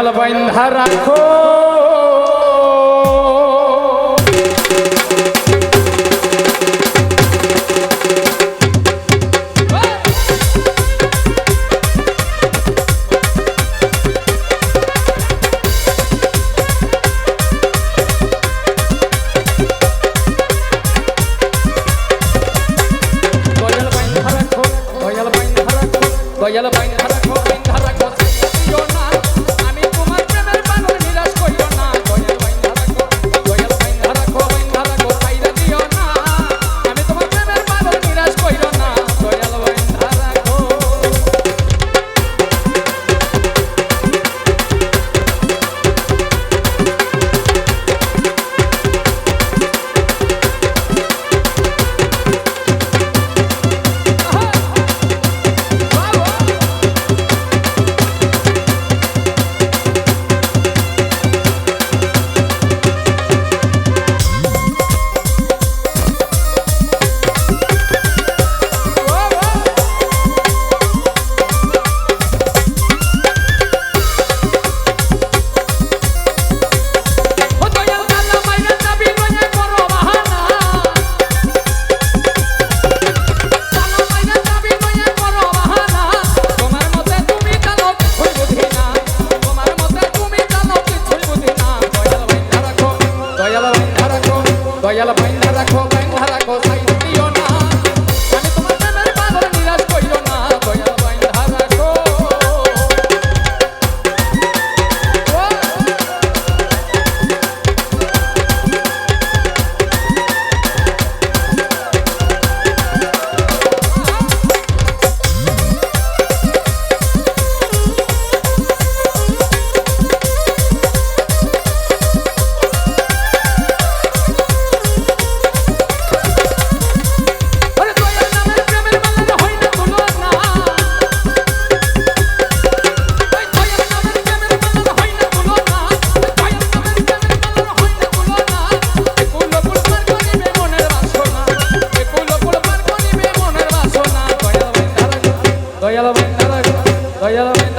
দয়াল বাইন্ধা রাখো দয়াল বাইন্ধা রাখো বাইন্ধা রাখো দিও না আমি তোমার প্রেমের বানর নিরাশ করিও না দয়াল বাইন্ধা রাখো বাইন্ধা রাখো সাইরা দিও না আমি তোমার প্রেমের বানর নিরাশ করিও না দয়াল বাইন্ধা রাখো দয়াল বাইন্ধা রাখো সাইরা দিও না আমি তোমার প্রেমের বানর নিরাশ করিও না দয়াল বাইন্ধা রাখো দয়াল বাইন্ধা রাখো দয়াল